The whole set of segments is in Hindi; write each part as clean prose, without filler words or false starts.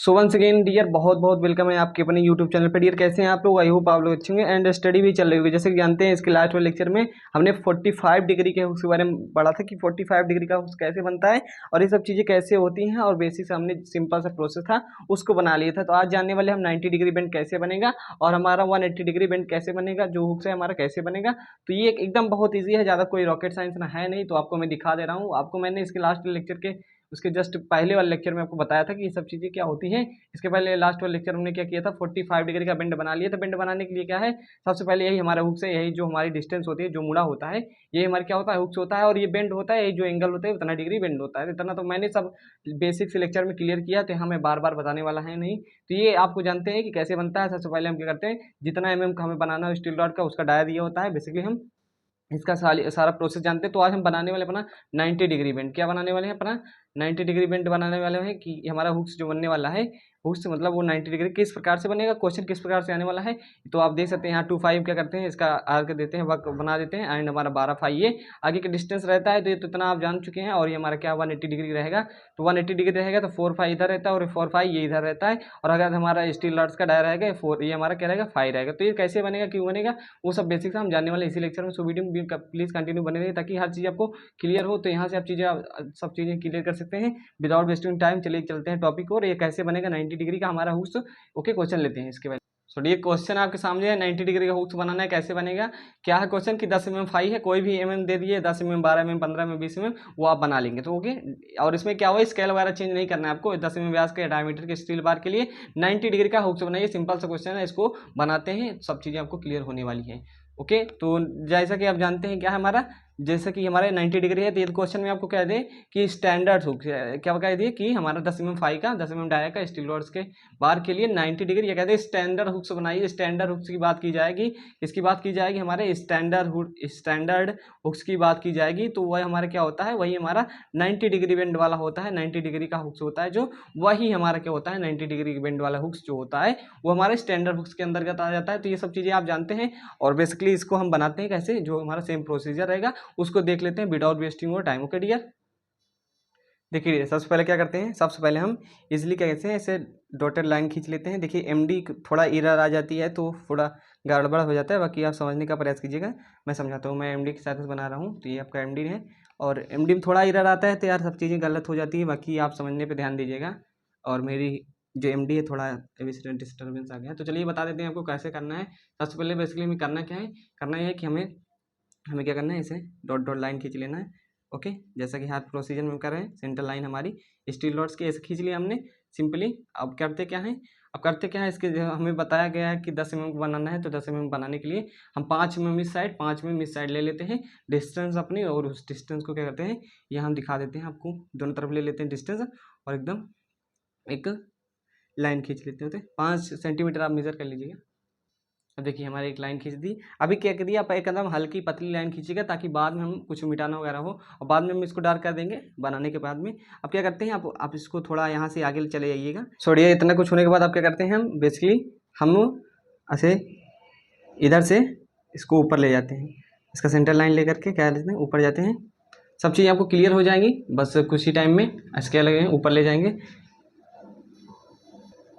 सो वंस अगेन डियर, बहुत बहुत वेलकम है आपके अपने यूट्यूब चैनल पर। डियर कैसे हैं आप लोग? आई होप आप लोग अच्छे होंगे एंड स्टडी भी चल रही होगी। जैसे कि जानते हैं इसके लास्ट वाले लेक्चर में हमने 45 डिग्री के हुक्स के बारे में पढ़ा था कि 45 डिग्री का हुक्स कैसे बनता है और ये सब चीज़ें कैसे होती हैं, और बेसिक हमने सिंपल सा प्रोसेस था उसको बना लिया था। तो आज जानने वाले हम 90 डिग्री बेंड कैसे बनेगा और हमारा 180 डिग्री बेंड कैसे बनेगा, जो हुक्स है हमारा कैसे बनेगा। तो ये एकदम बहुत ईजी है, ज़्यादा कोई रॉकेट साइंस ना है नहीं। तो आपको मैं दिखा दे रहा हूँ। आपको मैंने इसके लास्ट लेक्चर के उसके जस्ट पहले वाले लेक्चर में आपको बताया था कि ये सब चीज़ें क्या होती हैं। इसके पहले लास्ट वाले लेक्चर हमने क्या किया था, 45 डिग्री का बेंड बना लिया था। बेंड बनाने के लिए क्या है, सबसे पहले यही हमारा हुक्स है, यही जो हमारी डिस्टेंस होती है, जो मुड़ा होता है, ये हमारा क्या होता है, हुक्स होता है। और ये बेंड होता है, ये जो एंगल होता है उतना डिग्री बेंड होता है। इतना तो मैंने सब बेसिक से लेक्चर में क्लियर किया, तो यहाँ मैं बार बार बताने वाला है नहीं। तो ये आपको जानते हैं कि कैसे बनता है। सबसे पहले हम क्या करते हैं, जितना का हमें बनाना है स्टील रॉड का, उसका डाया दिया होता है। बेसिकली हम इसका सारा प्रोसेस जानते हैं। तो आज हम बनाने वाले अपना 90 डिग्री बेंड। क्या बनाने वाले हैं? अपना 90 डिग्री बेंड बनाने वाले हैं कि हमारा हुक्स जो बनने वाला है, हुक्स मतलब वो 90 डिग्री किस प्रकार से बनेगा, क्वेश्चन किस प्रकार से आने वाला है। तो आप देख सकते हैं यहाँ 2 5 क्या करते हैं, इसका आर कर देते हैं, वर्क बना देते हैं एंड हमारा 12 5 ये आगे का डिस्टेंस रहता है। तो ये तो इतना आप जान चुके हैं। और ये हमारा क्या 180 डिग्री रहेगा। तो 180 डिग्री रहेगा तो 4 5 इधर रहता है और 4 5 ये इधर रहता है। और अगर हमारा स्टील रॉड्स का डाया रहेगा 4, ये हमारा क्या रहेगा 5 रहेगा। तो ये कैसे बनेगा, क्यों बनेगा, वो सब बेसिक्स हम जानने वाले इसी लेक्चर में। सो वीडियो में प्लीज कंटिन्यू बने रहिए ताकि हर चीज़ आपको क्लियर हो। तो यहाँ से आप सब चीज़ें क्लियर कर सकते हैं विदाउट वेस्टिंग टाइम। चलिए चलते हैं टॉपिक और ये कैसे बनेगा 90 डिग्री का हमारा हुक्स। ओके, क्वेश्चन लेते हैं इसके बाद। सो ये क्वेश्चन आपके सामने है, 90 डिग्री का हुक्स बनाना है, कैसे बनेगा। क्या है क्वेश्चन कि 10 mm फाई है, कोई भी दे दिए, 10 mm 12 mm 15 mm 20 mm, वो आप बना लेंगे। तो ओके, और इसमें क्या हुआ, स्केल वगैरह चेंज नहीं करना है आपको। 10 mm व्यास के डायमीटर के स्टील बार के लिए 90 डिग्री का हुक्स बनाइए। सिंपल सा क्वेश्चन है, इसको बनाते हैं, सब चीज़ें आपको क्लियर होने वाली है। ओके, तो जैसा कि आप जानते हैं क्या है हमारा, जैसे कि हमारे 90 डिग्री है, तो ये क्वेश्चन में आपको कह दे कि स्टैंडर्ड हुक क्या कह दिए कि हमारा 10 mm फाई का 10 mm डाया का स्टील रॉड्स के बार के लिए 90 डिग्री, ये कहते हैं स्टैंडर्ड हुक्स बनाइए। स्टैंडर्ड हुक्स की बात की जाएगी, इसकी बात की जाएगी हमारे स्टैंडर्ड हुक्स की बात की जाएगी। तो वह हमारा क्या होता है, वही हमारा 90 डिग्री बेंड वाला होता है। 90 डिग्री का हुक्स होता है जो, वही हमारा क्या होता है 90 डिग्री बेंड वाला हुक्स जो होता है वो हमारे स्टैंडर्ड हुक्स के अंतर्गत आ जाता है। तो ये सब चीज़ें आप जानते हैं। और बेसिकली इसको हम बनाते हैं कैसे, जो हमारा सेम प्रोसीजर रहेगा उसको देख लेते हैं विदाउट वेस्टिंग और टाइम। ओके डियर, देखिए सबसे पहले क्या करते हैं, सबसे पहले हम इजीली क्या कहते हैं, ऐसे डॉटेड लाइन खींच लेते हैं। देखिए एमडी थोड़ा एरर आ जाती है तो थोड़ा गड़बड़ हो जाता है, बाकी आप समझने का प्रयास कीजिएगा, मैं समझाता हूँ। मैं एमडी के साथ बना रहा हूँ, तो ये आपका एमडी है और एमडी में थोड़ा एरर आता है तो यार सब चीज़ें गलत हो जाती है, बाकी आप समझने पर ध्यान दीजिएगा। और मेरी जो एमडी है थोड़ा डिस्टर्बेंस आ गया, तो चलिए बता देते हैं आपको कैसे करना है। सबसे पहले बेसिकली हमें करना क्या है, करना यह है कि हमें क्या करना है, इसे डॉट डॉट लाइन खींच लेना है। ओके, जैसा कि हर प्रोसीजर में कर रहे हैं, सेंटर लाइन हमारी स्टील रॉड्स की ऐसे खींच लिया हमने सिंपली। अब करते क्या है, इसके हमें बताया गया है कि 10 mm बनाना है। तो 10 mm बनाने के लिए हम 5 mm इस साइड 5 mm इस साइड ले लेते हैं डिस्टेंस अपनी, और उस डिस्टेंस को क्या करते हैं, यहाँ हम दिखा देते हैं आपको, दोनों तरफ ले लेते हैं डिस्टेंस और एकदम एक लाइन खींच लेते होते 5 सेंटीमीटर आप मेजर कर लीजिएगा। अब देखिए हमारी एक लाइन खींच दी। अभी क्या करिए, आप एक एकदम हल्की पतली लाइन खींचिएगा ताकि बाद में हम कुछ मिटाना वगैरह हो, और बाद में हम इसको डार्क कर देंगे बनाने के बाद में। अब क्या करते हैं, आप इसको थोड़ा यहाँ से आगे चले जाइएगा। छोड़िए, इतना कुछ होने के बाद आप क्या करते हैं, हम बेसिकली हम ऐसे इधर से इसको ऊपर ले जाते हैं, इसका सेंटर लाइन लेकर के क्या लेते हैं, ऊपर जाते हैं। सब चीज़ें आपको क्लियर हो जाएंगी बस कुछ ही टाइम में। इसके लगे ऊपर ले जाएंगे।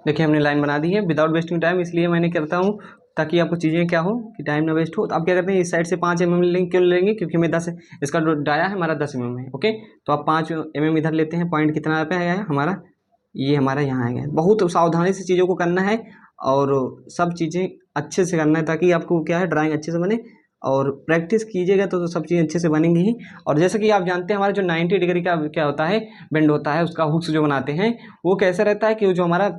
देखिए हमने लाइन बना दी है विदाउट वेस्टिंग टाइम, इसलिए मैंने करता हूँ ताकि आपको चीज़ें क्या हो कि टाइम ना वेस्ट हो। तो आप क्या करते हैं, इस साइड से 5 mm लेंगे, क्यों लेंगे, क्योंकि हमें 10 इसका डाया है हमारा 10 mm है। ओके, तो आप 5 mm इधर लेते हैं। पॉइंट कितना पे आया है हमारा, ये हमारा यहाँ आएगा। बहुत सावधानी से चीज़ों को करना है और सब चीज़ें अच्छे से करना है ताकि आपको क्या है ड्राइंग अच्छे से बने, और प्रैक्टिस कीजिएगा तो सब चीज़ें अच्छे से बनेंगी ही। और जैसे कि आप जानते हैं हमारा जो 90 डिग्री का क्या होता है, बेंड होता है, उसका हुक्स जो बनाते हैं वो कैसे रहता है कि जो हमारा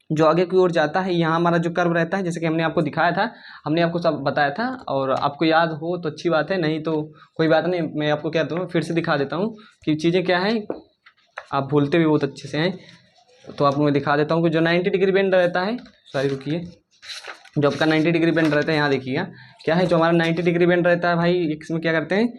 जो आगे की ओर जाता है, यहाँ हमारा जो कर्व रहता है, जैसे कि हमने आपको दिखाया था, हमने आपको सब बताया था, और आपको याद हो तो अच्छी बात है, नहीं तो कोई बात नहीं, मैं आपको क्या दूँ फिर से दिखा देता हूँ कि चीज़ें क्या हैं, आप भूलते भी बहुत अच्छे से हैं। तो आपको मैं दिखा देता हूँ कि जो 90 डिग्री बेंड रहता है, सॉरी रुकिए, जो आपका 90 डिग्री बेंड रहता है, यहाँ देखिएगा क्या है, जो हमारा 90 डिग्री बेंड रहता है भाई, इसमें क्या करते हैं,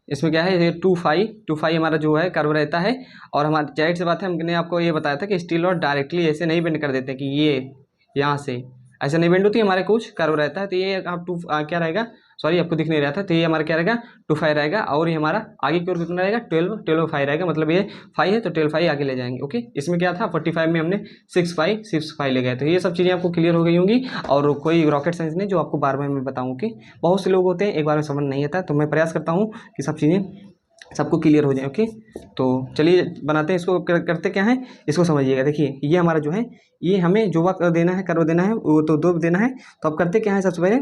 इसमें क्या है, ये 2 5 हमारा जो है कर्व रहता है। और हमारी जाहिर सी बात है, हमने आपको ये बताया था कि स्टील रॉड डायरेक्टली ऐसे नहीं बेंड कर देते कि ये यहाँ से ऐसे नहीं बेंड होती, हमारे कुछ कर्व रहता है। तो ये आप क्या रहेगा, सॉरी आपको दिख नहीं रहा था, तो ये हमारा क्या रहेगा 2 5 रहेगा, और ये हमारा आगे की ओर कितना रहेगा 12 5 रहेगा, मतलब ये 5 है तो 12 5 आगे ले जाएंगे। ओके, इसमें क्या था 45 में हमने 6 5 ले गए, तो ये सब चीज़ें आपको क्लियर हो गई होंगी, और कोई रॉकेट साइंस नहीं जो आपको बार बार मैं बताऊँ कि बहुत से लोग होते हैं एक बार में समझ नहीं आता, तो मैं प्रयास करता हूँ कि सब चीज़ें सबको क्लियर हो जाए। ओके, तो चलिए बनाते हैं इसको, करते क्या है इसको समझिएगा। देखिए ये हमारा जो है ये हमें जो वक्त देना है कर्व देना है वो तो 2 देना है, तो अब करते क्या है सबसे पहले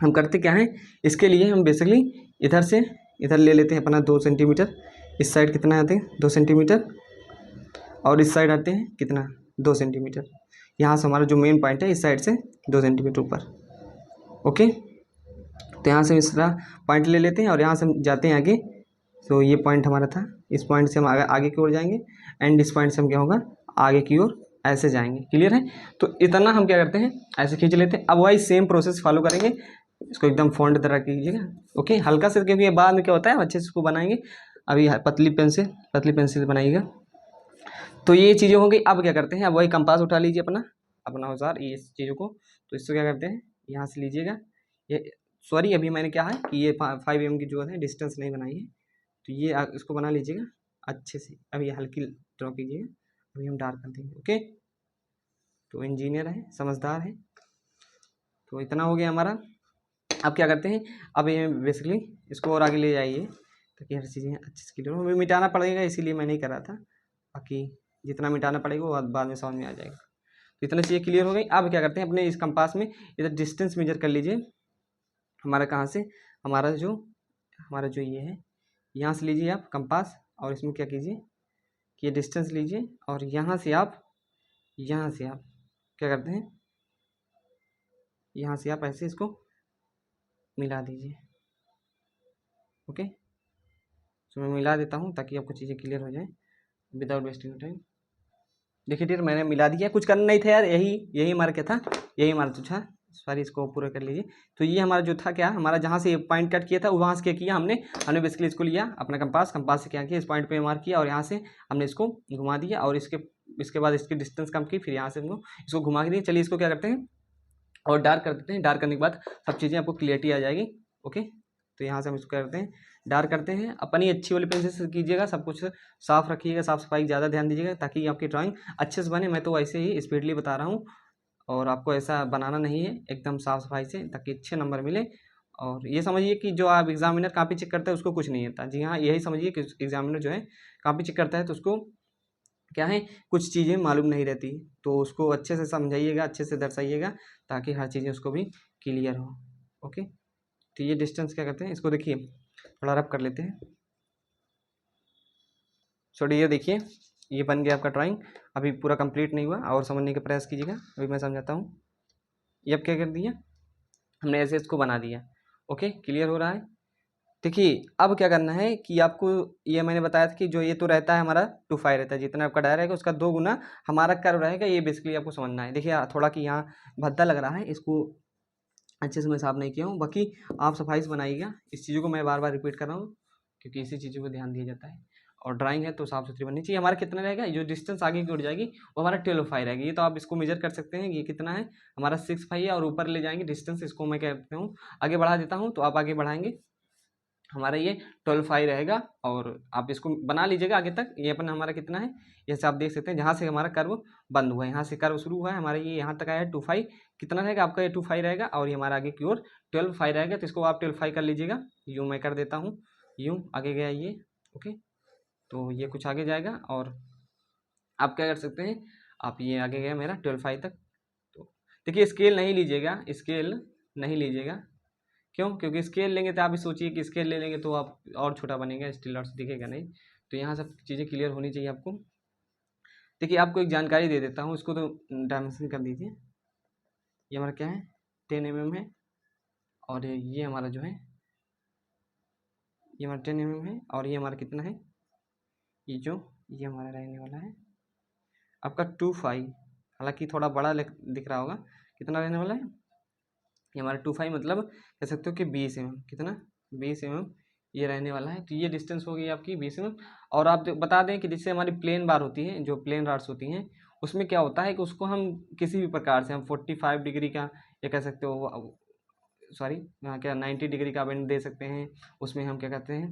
हम करते क्या है इसके लिए हम बेसिकली इधर से इधर ले लेते हैं अपना 2 सेंटीमीटर, इस साइड कितना आते हैं 2 सेंटीमीटर, और इस साइड आते हैं कितना 2 सेंटीमीटर। यहाँ से हमारा जो मेन पॉइंट है इस साइड से 2 सेंटीमीटर ऊपर। ओके, तो यहाँ से इस तरह पॉइंट ले लेते हैं और यहाँ से हम जाते हैं आगे। तो ये पॉइंट हमारा था, इस पॉइंट से हम आगे की ओर जाएंगे, एंड इस पॉइंट से हम क्या होगा आगे की ओर ऐसे जाएंगे। क्लियर है, तो इतना हम क्या करते हैं ऐसे खींच लेते हैं। अब वही सेम प्रोसेस फॉलो करेंगे, इसको एकदम फॉन्ट तरह कीजिएगा। ओके, हल्का से, क्योंकि बाद में क्या होता है अच्छे से इसको बनाएंगे। अभी पतली पेंसिल बनाइएगा। तो ये चीज़ें हो गई। अब क्या करते हैं, अब वही कंपास उठा लीजिए अपना अपना औजार ये चीज़ों को, तो इससे क्या करते हैं यहाँ से लीजिएगा। ये सॉरी अभी मैंने क्या है कि ये 5 mm की जो है डिस्टेंस नहीं बनाई है, तो ये इसको बना लीजिएगा अच्छे से। अब ये हल्की ड्रॉ कीजिएगा, अभी हम डार्क कर देंगे। ओके, तो इंजीनियर है समझदार है, तो इतना हो गया हमारा। अब क्या करते हैं, अब ये बेसिकली इसको और आगे ले जाइए ताकि हर चीज़ें अच्छे से क्लियर हो। हमें मिटाना पड़ेगा इसीलिए मैं नहीं कर रहा था, बाकी जितना मिटाना पड़ेगा वो बाद में समझ में आ जाएगा। तो इतना चीज़ें क्लियर हो गई। अब क्या करते हैं अपने इस कंपास में इधर डिस्टेंस मेजर कर लीजिए हमारा कहाँ से, हमारा जो ये है यहाँ से लीजिए आप कंपास, और इसमें क्या कीजिए कि ये डिस्टेंस लीजिए, और यहाँ से आप क्या करते हैं यहाँ से आप ऐसे इसको मिला दीजिए। ओके, तो मैं मिला देता हूँ ताकि आपको चीज़ें क्लियर हो जाए विदाउट वेस्टिंग टाइम। देखिए टीचर मैंने मिला दिया, कुछ करना नहीं था यार, यही हमारा क्या था, यही हमारा तो था। सॉरी, इसको पूरा कर लीजिए। तो ये हमारा जो था क्या, हमारा जहाँ से पॉइंट कट किया था वहाँ से क्या किया हमने बेसिकली इसको लिया अपना कंपास से क्या किया इस पॉइंट पे मार्क किया, और यहाँ से हमने इसको घुमा दिया, और इसके बाद इसकी डिस्टेंस कम की, फिर यहाँ से हमको इसको घुमा के दिए। चलिए इसको क्या करते हैं और डार्क कर देते हैं। डार्क करने के बाद सब चीज़ें आपको क्लियरिटी आ जाएगी। ओके, तो यहाँ से हम इसको करते हैं डार्क करते हैं। अपनी अच्छी वाली पेंसिल से कीजिएगा, सब कुछ साफ रखिएगा, साफ सफाई ज़्यादा ध्यान दीजिएगा ताकि आपकी ड्राइंग अच्छे से बने। मैं तो ऐसे ही स्पीडली बता रहा हूँ, और आपको ऐसा बनाना नहीं है, एकदम साफ सफाई से, ताकि अच्छे नंबर मिले। और ये समझिए कि जो आप एग्जामिनर कॉपी चेक करता है उसको कुछ नहीं आता। जी हाँ, यही समझिए कि एग्जामिनर जो है कॉपी चेक करता है तो उसको क्या है कुछ चीज़ें मालूम नहीं रहती, तो उसको अच्छे से समझाइएगा, अच्छे से दर्शाइएगा ताकि हर चीज़ें उसको भी क्लियर हो। ओके, तो ये डिस्टेंस क्या करते हैं, इसको देखिए थोड़ा रब कर लेते हैं। छोड़िए, ये देखिए ये बन गया आपका ड्राइंग। अभी पूरा कंप्लीट नहीं हुआ, और समझने का प्रयास कीजिएगा, अभी मैं समझाता हूँ। ये अब क्या कर दिया हमने, ऐसे इसको बना दिया। ओके, क्लियर हो रहा है। देखिए अब क्या करना है कि आपको, ये मैंने बताया था कि जो ये तो रहता है हमारा 2 5 रहता है, जितना आपका डायर रहेगा उसका 2 गुना हमारा कर्व रहेगा। ये बेसिकली आपको समझना है। देखिए थोड़ा कि यहाँ भद्दा लग रहा है, इसको अच्छे से मैं साफ नहीं किया हूँ, बाकी आप सफाई से बनाइएगा। इस चीज़ों को मैं बार बार रिपीट कर रहा हूँ क्योंकि इसी चीज़ों पर ध्यान दिया जाता है, और ड्राइंग है तो साफ सुथरी बननी चाहिए। हमारा कितना रहेगा, जो डिस्टेंस आगे की ओर जाएगी वो हमारा 12 5 रहेगी। ये तो आप इसको मेजर कर सकते हैं, ये कितना है हमारा 6 5 है, और ऊपर ले जाएंगे डिस्टेंस, इसको मैं कहता हूँ आगे बढ़ा देता हूँ, तो आप आगे बढ़ाएंगे हमारा ये 12 5 रहेगा, और आप इसको बना लीजिएगा आगे तक। ये अपना हमारा कितना है, जैसे आप देख सकते हैं जहाँ से हमारा कर्व बंद हुआ है, यहाँ से कर्व शुरू हुआ है हमारा, ये यहाँ तक आया है 2 5। कितना रहेगा आपका, ये 2 5 रहेगा, और ये हमारा आगे की ओर 12 5 रहेगा। तो इसको आप 12 5 कर लीजिएगा। यूँ मैं कर देता हूँ, यूँ आगे गया ये। ओके, तो ये कुछ आगे जाएगा, और आप क्या कर सकते हैं, आप ये आगे गया मेरा 12 5 तक। तो देखिए स्केल नहीं लीजिएगा, स्केल नहीं लीजिएगा। क्यों, क्योंकि स्केल लेंगे तो आप भी सोचिए कि स्केल ले लेंगे तो आप और छोटा बनेगा, स्टिल आर्ट्स दिखेगा नहीं। तो यहाँ सब चीज़ें क्लियर होनी चाहिए आपको। देखिए आपको एक जानकारी दे देता हूँ, इसको तो डायमेंशन कर दीजिए। ये हमारा क्या है 10 mm है, और ये हमारा जो है ये हमारा 10 mm है, और ये हमारा कितना है, ये हमारा रहने वाला है आपका 2 5। हालांकि थोड़ा बड़ा दिख रहा होगा, कितना रहने वाला है ये हमारा 2 5, मतलब कह सकते हो कि 20 mm। कितना 20 mm ये रहने वाला है। तो ये डिस्टेंस होगी आपकी 20 mm। और आप बता दें कि जिससे हमारी प्लेन बार होती है, जो प्लेन राड्स होती हैं, उसमें क्या होता है कि उसको हम किसी भी प्रकार से हम 45 डिग्री का, ये कह सकते हो सॉरी क्या 90 डिग्री का बेंड दे सकते हैं, उसमें हम क्या कहते हैं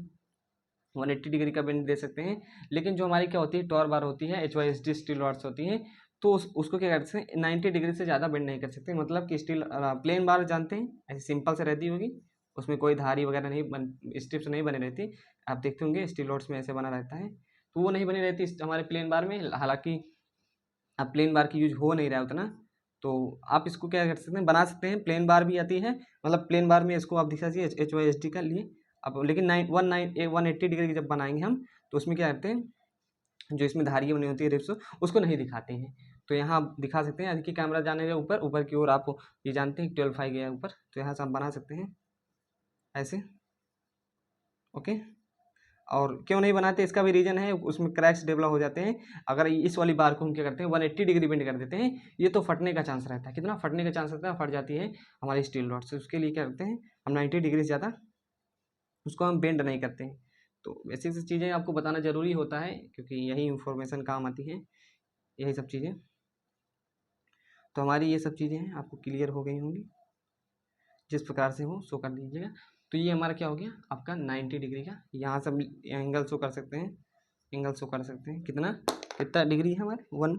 180 डिग्री का बेंड दे सकते हैं। लेकिन जो हमारी क्या होती है टॉर बार होती है, HYSD स्टील रॉड्स होती हैं, तो उसको क्या करते हैं 90 डिग्री से ज़्यादा बेंड नहीं कर सकते। मतलब कि स्टील प्लेन बार जानते हैं ऐसी सिंपल से रहती होगी, उसमें कोई धारी वगैरह नहीं स्ट्रिप्स नहीं बने रहती। आप देखते होंगे स्टील रॉड्स में ऐसे बना रहता है, तो वो नहीं बनी रहती हमारे प्लेन बार में। हालांकि अब प्लेन बार की यूज हो नहीं रहा है उतना, तो आप इसको क्या कर सकते हैं बना सकते हैं। प्लेन बार भी आती है, मतलब प्लेन बार में इसको आप दिखा दीजिए HYSD का लिए अब। लेकिन 180 डिग्री की जब बनाएंगे हम, तो उसमें क्या करते हैं जो इसमें धारियाँ बनी होती है रिप्स, उसको नहीं दिखाते हैं। तो यहाँ आप दिखा सकते हैं, कि कैमरा जाने ऊपर ऊपर की ओर, आप ये जानते हैं 12 गया ऊपर, तो यहाँ से आप बना सकते हैं ऐसे। ओके, और क्यों नहीं बनाते इसका भी रीज़न है, उसमें क्रैक्स डेवलप हो जाते हैं। अगर इस वाली बार को हम क्या करते हैं 180 डिग्री बेंड कर देते हैं, ये तो फटने का चांस रहता है। कितना फटने का चांस रहता है, फट जाती है हमारी स्टील रॉड से। उसके लिए क्या करते हैं हम 90 डिग्री से ज़्यादा उसको हम बेंड नहीं करते हैं। तो ऐसी ऐसी चीज़ें आपको बताना ज़रूरी होता है, क्योंकि यही इन्फॉर्मेशन काम आती है, यही सब चीज़ें। तो हमारी ये सब चीज़ें हैं आपको क्लियर हो गई होंगी, जिस प्रकार से वो शो कर दीजिएगा। तो ये हमारा क्या हो गया आपका 90 डिग्री का, यहाँ से एंगल शो कर सकते हैं, एंगल शो कर सकते हैं कितना डिग्री है हमारे 1,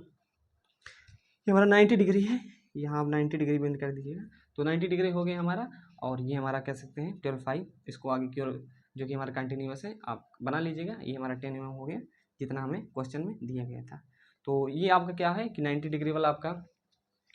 ये हमारा 90 डिग्री है। यहाँ आप 90 डिग्री बेंड कर दीजिएगा, तो 90 डिग्री हो गया हमारा। और ये हमारा कह सकते हैं 12 इसको आगे की ओर जो कि हमारा कंटिन्यूस है आप बना लीजिएगा। ये हमारा 10 mm हो गया, जितना हमें क्वेश्चन में दिया गया था। तो ये आपका क्या है कि 90 डिग्री वाला आपका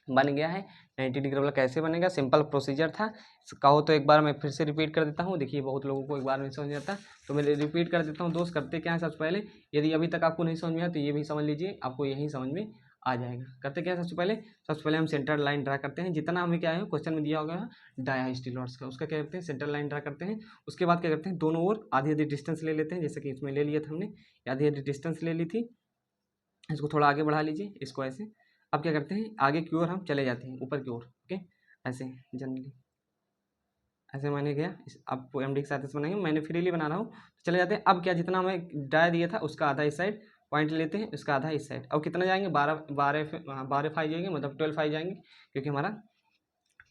बन गया है। 90 डिग्री वाला कैसे बनेगा, सिंपल प्रोसीजर था। कहो तो एक बार मैं फिर से रिपीट कर देता हूँ, देखिए बहुत लोगों को एक बार में समझ नहीं आता, तो मैं रिपीट कर देता हूँ। दोस्त करते क्या है सबसे पहले, यदि अभी तक आपको नहीं समझ में आया तो ये भी समझ लीजिए, आपको यही समझ में आ जाएगा। करते क्या है सबसे पहले हम सेंटर लाइन ड्रा करते हैं। जितना हमें क्या है क्वेश्चन में दिया होगा डाया स्टील रॉड्स का, उसका क्या करते हैं सेंटर लाइन ड्रा करते हैं। उसके बाद क्या करते हैं दोनों ओर आधी आधी डिस्टेंस ले लेते हैं, जैसे कि इसमें ले लिया था हमने, आधी आधी डिस्टेंस ले ली थी। इसको थोड़ा आगे बढ़ा लीजिए, इसको ऐसे। अब क्या करते हैं आगे की ओर हम चले जाते हैं, ऊपर की ओर। ओके, ऐसे जनरली ऐसे मैंने गया, आपको MD के साथ इस बनाएंगे, मैंने फ्रीली बना रहा हूँ। तो चले जाते हैं। अब क्या जितना हमें डाया दिया था उसका आधा इस साइड पॉइंट लेते हैं, उसका आधा इस साइड। अब कितना जाएंगे 12 फाइव जाएंगे, मतलब 12 जाएंगे, क्योंकि हमारा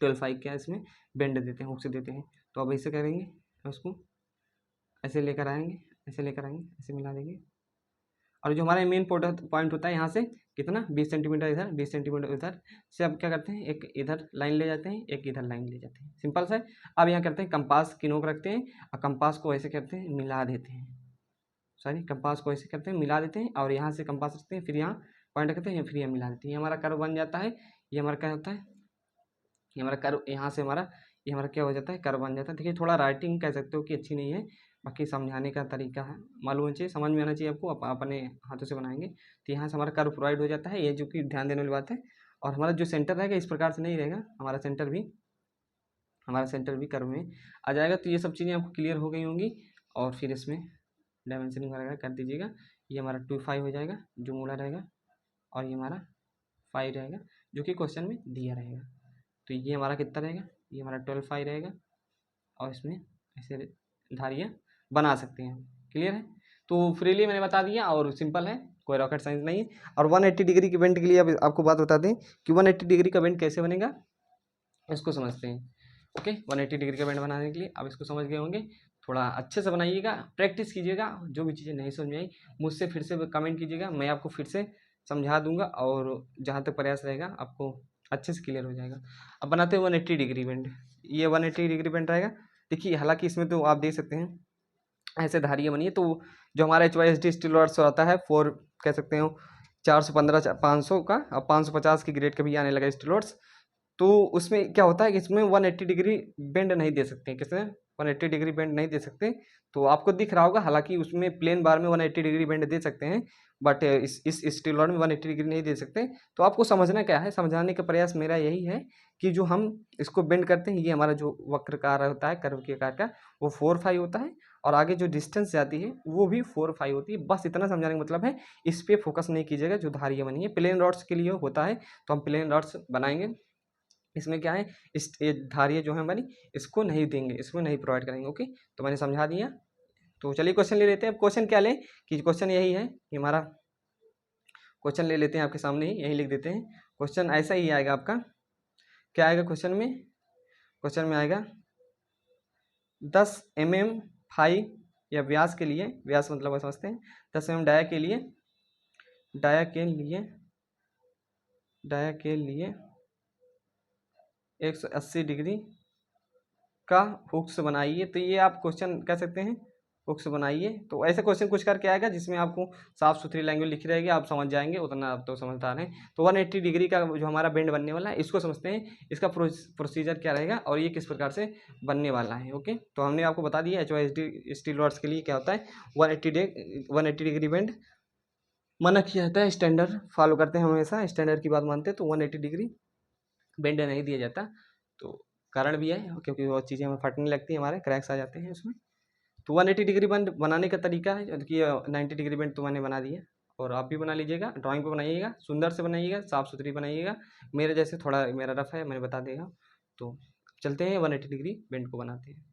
12 क्या इसमें बेंड देते हैं, हुक से देते हैं। तो अब ऐसे करेंगे, उसको ऐसे लेकर आएंगे, ऐसे लेकर आएंगे, ऐसे मिला देंगे। और जो हमारा मेन पॉइंट होता है यहाँ से कितना 20 सेंटीमीटर इधर, 20 सेंटीमीटर उधर से अब क्या करते हैं एक इधर लाइन ले जाते हैं, एक इधर लाइन ले जाते हैं, सिंपल सा है। अब यहाँ करते हैं कंपास की नोक रखते हैं और कंपास को ऐसे करते हैं मिला देते हैं, सॉरी कंपास को ऐसे करते हैं मिला देते हैं। और यहाँ से कंपास रखते हैं, फिर यहाँ पॉइंट रखते हैं, फिर यहाँ मिला देते हैं। ये हमारा कर्व बन जाता है। ये हमारा क्या होता है, ये हमारा कर्व, यहाँ से हमारा ये हमारा क्या हो जाता है कर्व बन जाता है। देखिए थोड़ा राइटिंग कह सकते हो कि अच्छी नहीं है, बाकी समझाने का तरीका है, मालूम होना चाहिए, समझ में आना चाहिए आपको। अपने हाथों से बनाएंगे तो यहाँ से हमारा कर्व प्रोवाइड हो जाता है, ये जो कि ध्यान देने वाली बात है। और हमारा जो सेंटर रहेगा इस प्रकार से नहीं रहेगा, हमारा सेंटर भी कर्व में आ जाएगा। तो ये सब चीज़ें आपको क्लियर हो गई होंगी। और फिर इसमें डायमेंशनिंग वगैरह कर दीजिएगा। ये हमारा 25 हो जाएगा जो मूला रहेगा, और ये हमारा 5 रहेगा जो कि क्वेश्चन में दिया रहेगा। तो ये हमारा कितना रहेगा, ये हमारा 12 रहेगा। और इसमें ऐसे धारियाँ बना सकते हैं, क्लियर है। तो फ्रीली मैंने बता दिया और सिंपल है, कोई रॉकेट साइंस नहीं है। और 180 डिग्री के बेंड के लिए अब आपको बात बता दें कि 180 डिग्री का बेंड कैसे बनेगा, इसको समझते हैं। ओके, 180 डिग्री का बेंड बनाने के लिए अब इसको समझ गए होंगे। थोड़ा अच्छे से बनाइएगा, प्रैक्टिस कीजिएगा। जो भी चीज़ें नहीं समझ में आई मुझसे फिर से कमेंट कीजिएगा, मैं आपको फिर से समझा दूंगा, और जहाँ तक प्रयास रहेगा आपको अच्छे से क्लियर हो जाएगा। अब बनाते हैं 180 डिग्री बेंड। ये 180 डिग्री बेंड रहेगा। देखिए हालांकि इसमें तो आप देख सकते हैं ऐसे धारियाँ बनी है। तो जो हमारा HYSD स्टील रॉड्स आता है 4 कह सकते हो 415 500 का, अब 550 की ग्रेड का भी आने लगा स्टील रॉड्स। तो उसमें क्या होता है कि इसमें 180 डिग्री बेंड नहीं दे सकते, किसमें 180 डिग्री बेंड नहीं दे सकते। तो आपको दिख रहा होगा, हालांकि उसमें प्लेन बार में 180 डिग्री बेंड दे सकते हैं, बट इस स्टील रॉड में 180 डिग्री नहीं दे सकते। तो आपको समझना क्या है, समझाने का प्रयास मेरा यही है कि जो हम इसको बेंड करते हैं, ये हमारा जो वक्रकार होता है कर्व के आकार का, वो 4-5 होता है। और आगे जो डिस्टेंस जाती है वो भी 4-5 होती है। बस इतना समझाने का मतलब है, इस पर फोकस नहीं कीजिएगा। जो धारियाँ बनी है प्लेन रॉड्स के लिए होता है, तो हम प्लेन रॉड्स बनाएंगे। इसमें क्या है, इस ये धारियाँ जो हैं बनी इसको नहीं देंगे, इसमें नहीं प्रोवाइड करेंगे। ओके, तो मैंने समझा दिया। तो चलिए क्वेश्चन ले लेते हैं। अब क्वेश्चन क्या लें कि क्वेश्चन यही है कि हमारा क्वेश्चन ले लेते हैं, आपके सामने ही यही लिख देते हैं। क्वेश्चन ऐसा ही आएगा आपका, क्या आएगा क्वेश्चन में, क्वेश्चन में आएगा 10 mm फाई या व्यास के लिए, व्यास मतलब समझते हैं, 10 mm डाया के लिए, डाया के लिए 180 डिग्री का हुक्स बनाइए। तो ये आप क्वेश्चन कह सकते हैं, हुक्स बनाइए। तो ऐसे क्वेश्चन कुछ करके आएगा जिसमें आपको साफ सुथरी लैंग्वेज लिखी रहेगी, आप समझ जाएंगे, उतना आप तो समझदार हैं। तो 180 डिग्री का जो हमारा बेंड बनने वाला है, इसको समझते हैं, इसका प्रोसीजर क्या रहेगा और ये किस प्रकार से बनने वाला है। ओके, तो हमने आपको बता दिया HYSD स्टील रॉड्स के लिए क्या होता है। 180 डिग्री बेंड मना किया जाता है, स्टैंडर्ड फॉलो करते हैं, हमेशा स्टैंडर्ड की बात मानते हैं। तो 180 डिग्री बेंड नहीं दिया जाता, तो कारण भी है क्योंकि वो चीज़ें हमें फटने लगती हैं, हमारे क्रैक्स आ जाते हैं उसमें। तो 180 डिग्री बेंड बनाने का तरीका है कि 90 डिग्री बेंड तो मैंने बना दिया, और आप भी बना लीजिएगा, ड्राइंग पे बनाइएगा, सुंदर से बनाइएगा, साफ़ सुथरी बनाइएगा। मेरे जैसे थोड़ा मेरा रफ है, मैंने बता देगा। तो चलते हैं 180 डिग्री बेंड को बनाते हैं।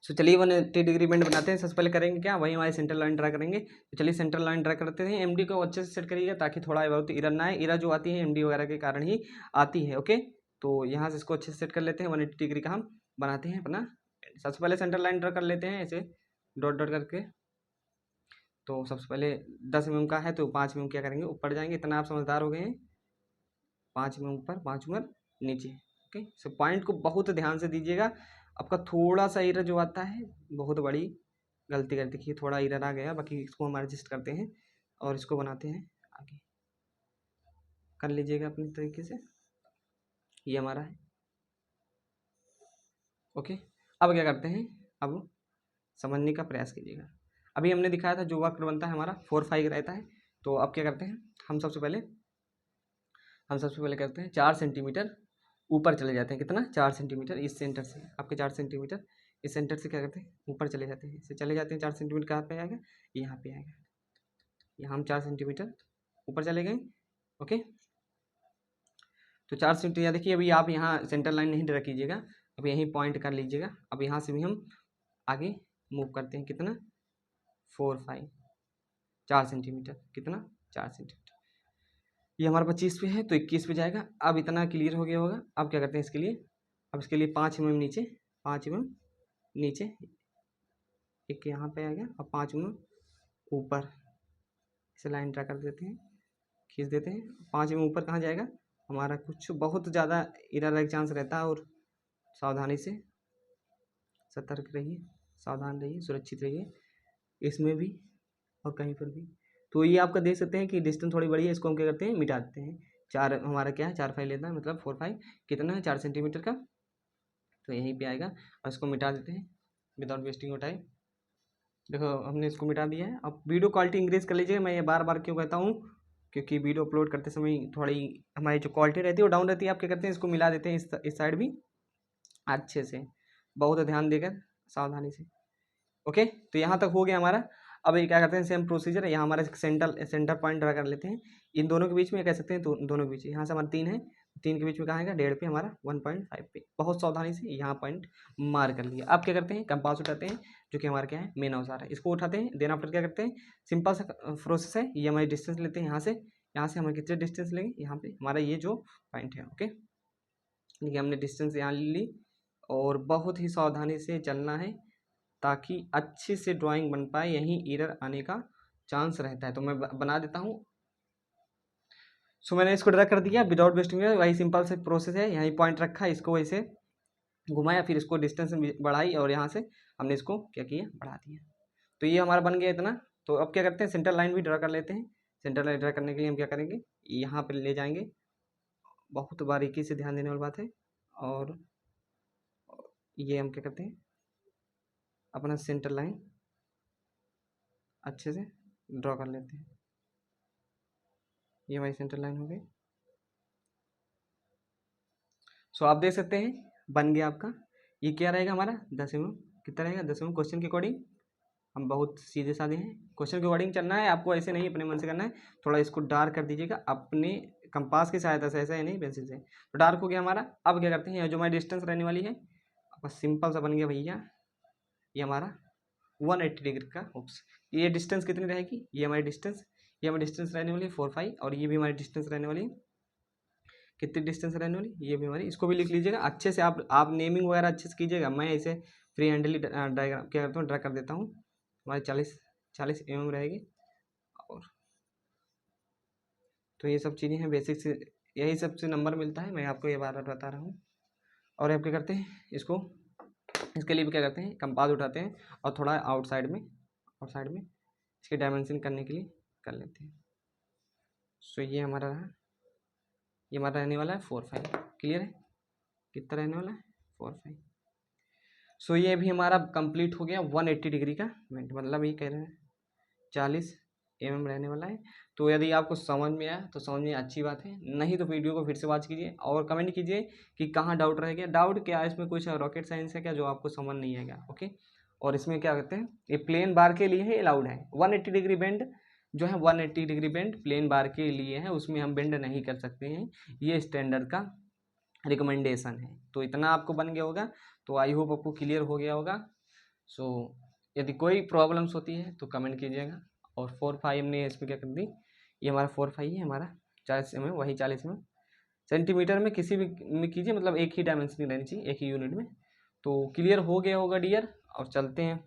सो चलिए 180 डिग्री बेंड बनाते हैं। सबसे पहले करेंगे क्या, वही हमारे सेंटर लाइन ड्रा करेंगे। तो चलिए सेंटर लाइन ड्रा करते हैं। एमडी को अच्छे से सेट करिएगा ताकि थोड़ा बहुत इरर ना आए, इरर जो आती है एमडी वगैरह के कारण ही आती है। ओके, तो यहाँ से इसको अच्छे से सेट कर लेते हैं। 180 डिग्री का हम बनाते हैं अपना। सबसे पहले सेंटर लाइन ड्रा कर लेते हैं ऐसे डॉट डॉट करके। तो सबसे पहले 10 mm का है तो 5 mm क्या करेंगे, ऊपर जाएंगे। इतना आप समझदार हो गए हैं। 5 mm ऊपर, 5 mm नीचे। ओके, सो पॉइंट को बहुत ध्यान से दीजिएगा। आपका थोड़ा सा इरर जो आता है, बहुत बड़ी गलती करते देखिए, थोड़ा इरर आ गया, बाकी इसको हम एडजस्ट करते हैं और इसको बनाते हैं आगे। कर लीजिएगा अपने तरीके से, ये हमारा है। ओके, अब क्या करते हैं, अब समझने का प्रयास कीजिएगा। अभी हमने दिखाया था जो वक्र बनता है हमारा 4-5 रहता है। तो अब क्या करते हैं, हम सबसे पहले करते हैं 4 सेंटीमीटर ऊपर चले जाते हैं। कितना, 4 सेंटीमीटर इस सेंटर से, आपके 4 सेंटीमीटर इस सेंटर से क्या करते हैं, ऊपर चले जाते हैं। इससे चले जाते हैं 4 सेंटीमीटर कहाँ पे आएगा, यहाँ पे आएगा। यहाँ हम 4 सेंटीमीटर ऊपर चले गए। ओके, तो 4 सेंटीमीटर देखिए, अभी आप यहाँ सेंटर लाइन नहीं ड्रा कीजिएगा, अब यहीं पॉइंट कर लीजिएगा। अब यहाँ से भी हम आगे मूव करते हैं। कितना, 4-5, 4 सेंटीमीटर, कितना, 4 सेंटीमीटर। ये हमारा 25 पे है तो 21 पे जाएगा। अब इतना क्लियर हो गया होगा। अब क्या करते हैं इसके लिए, अब इसके लिए 5 mm नीचे, 5 mm नीचे, एक यहाँ पे आ गया, और 5 mm ऊपर। इसे लाइन ड्रा कर देते हैं, खींच देते हैं। 5 mm ऊपर कहाँ जाएगा हमारा, कुछ बहुत ज़्यादा इरर का चांस रहता है, और सावधानी से, सतर्क रहिए, सावधान रहिए, सुरक्षित रहिए, इसमें भी और कहीं पर भी। तो ये आपका देख सकते हैं कि डिस्टेंस थोड़ी बड़ी है, इसको हम क्या करते हैं, मिटा देते हैं। 4 हमारा क्या है, 4-5 लेता है, मतलब 4-5 कितना है, 4 सेंटीमीटर का। तो यहीं पे आएगा, और इसको मिटा देते हैं विदाउट वेस्टिंग ऑफ टाइम। देखो हमने इसको मिटा दिया है। अब वीडियो क्वालिटी इंक्रीज कर लीजिएगा। मैं ये बार बार क्यों कहता हूँ, क्योंकि वीडियो अपलोड करते समय थोड़ी हमारी जो क्वालिटी रहती है वो डाउन रहती है। आप क्या करते हैं, इसको मिला देते हैं इस साइड भी अच्छे से, बहुत ध्यान देकर, सावधानी से। ओके, तो यहाँ तक हो गया हमारा। अब ये क्या करते हैं, सेम प्रोसीजर है। यहाँ हमारे सेंटर पॉइंट ड्रा कर लेते हैं। इन दोनों के बीच में कह सकते हैं, दोनों के बीच, यहाँ से हमारा 3 है, 3 के बीच में कहाँ आएगा, 1.5 पे, हमारा 1.5 पे। बहुत सावधानी से यहाँ पॉइंट मार कर लिया। अब क्या करते हैं, कंपास उठाते हैं, जो कि हमारा क्या है, मेन औजार है, इसको उठाते हैं। देन आफ्टर क्या करते हैं, सिंपल सा प्रोसेस है। ये हमारी डिस्टेंस लेते हैं, यहाँ से हमें कितने डिस्टेंस लेंगे, यहाँ पे हमारा ये जो पॉइंट है। ओके, देखिए हमने डिस्टेंस यहाँ ली, और बहुत ही सावधानी से चलना है ताकि अच्छे से ड्राइंग बन पाए। यहीं एरर आने का चांस रहता है। तो मैं बना देता हूँ। सो मैंने इसको ड्रा कर दिया विदाउट वेस्टिंग, वही सिंपल से प्रोसेस है। यहीं पॉइंट रखा, इसको वैसे घुमाया, फिर इसको डिस्टेंस बढ़ाई, और यहाँ से हमने इसको क्या किया, बढ़ा दिया। तो ये हमारा बन गया इतना। तो अब क्या करते हैं, सेंटर लाइन भी ड्रा कर लेते हैं। सेंटर लाइन ड्रा करने के लिए हम क्या करेंगे, यहाँ पर ले जाएंगे। बहुत बारीकी से ध्यान देने वाली बात है। और ये हम क्या करते हैं, अपना सेंटर लाइन अच्छे से ड्रॉ कर लेते हैं। ये हमारी सेंटर लाइन हो गई। सो आप देख सकते हैं बन गया आपका। ये क्या रहेगा हमारा, 10 mm, कितना रहेगा, 10 mm। क्वेश्चन के अकॉर्डिंग हम बहुत सीधे साधे हैं, क्वेश्चन के अकॉर्डिंग चलना है आपको, ऐसे नहीं अपने मन से करना है। थोड़ा इसको डार्क कर दीजिएगा अपने कंपास की सहायता से, ऐसा है नहीं पेंसिल से। तो डार्क हो गया हमारा। अब क्या करते हैं, जो हमारी डिस्टेंस रहने वाली है, आपका सिंपल सा बन गया भैया, ये हमारा 180 डिग्री का हुक्स। ये डिस्टेंस कितनी रहेगी, ये हमारी डिस्टेंस रहने वाली है 4-5, और ये भी हमारी डिस्टेंस रहने वाली है, कितनी डिस्टेंस रहने वाली, ये भी हमारी। इसको भी लिख लीजिएगा अच्छे से। आप नेमिंग वगैरह अच्छे से कीजिएगा। मैं इसे फ्री हैंडली डायग्राम क्या करता हूँ, ड्रा कर देता हूँ। हमारी 40 mm रहेगी। और तो ये सब चीज़ें हैं बेसिक से, यही सब से नंबर मिलता है, मैं आपको ये बार बार बता रहा हूँ। और आप क्या करते हैं इसको, इसके लिए भी क्या करते हैं, कंपास उठाते हैं और थोड़ा आउटसाइड में इसके डायमेंशन करने के लिए कर लेते हैं। सो ये हमारा रहा, ये हमारा रहने वाला है 4/5। क्लियर है, कितना रहने वाला है 4/5। सो ये भी हमारा कंप्लीट हो गया 180 डिग्री का, मतलब ये कह रहे हैं 40 mm रहने वाला है। तो यदि आपको समझ में आया तो समझ में अच्छी बात है, नहीं तो वीडियो को फिर से वॉच कीजिए और कमेंट कीजिए कि कहाँ डाउट रह गया। डाउट क्या है इसमें, कुछ रॉकेट साइंस है क्या जो आपको समझ नहीं आएगा। ओके, और इसमें क्या कहते हैं, ये प्लेन बार के लिए ही अलाउड है। 180 डिग्री बेंड जो है, 180 डिग्री बेंड प्लेन बार के लिए है, उसमें हम बेंड नहीं कर सकते हैं, ये स्टैंडर्ड का रिकमेंडेशन है। तो इतना आपको बन गया होगा, तो आई होप आपको क्लियर हो गया होगा। सो यदि कोई प्रॉब्लम्स होती है तो कमेंट कीजिएगा। और 4/5 हमने इसमें क्या कर दी, ये हमारा 4/5 है, हमारा 40 mm, वही 40 mm सेंटीमीटर में किसी भी में कीजिए, मतलब एक ही डायमेंशन रहनी चाहिए, एक ही यूनिट में। तो क्लियर हो गया होगा डियर। और चलते हैं,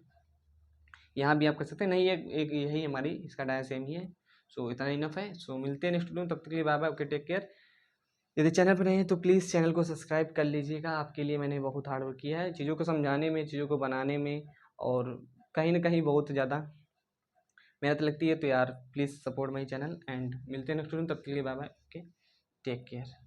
यहाँ भी आप कर सकते हैं, नहीं एक यही हमारी इसका डाया सेम ही है। सो इतना इनफ है। सो मिलते हैं नेक्स्ट वीडियो में, तब तक के लिए bye bye, okay, take care. यदि चैनल पर नए हैं तो प्लीज़ चैनल को सब्सक्राइब कर लीजिएगा, आपके लिए मैंने बहुत हार्ड वर्क किया है चीज़ों को समझाने में, चीज़ों को बनाने में, और कहीं ना कहीं बहुत ज़्यादा मेहनत लगती है। तो यार please support my channel, and मिलते हैं नेक्स्ट वीडियो में, तब के लिए bye bye, okay, take care.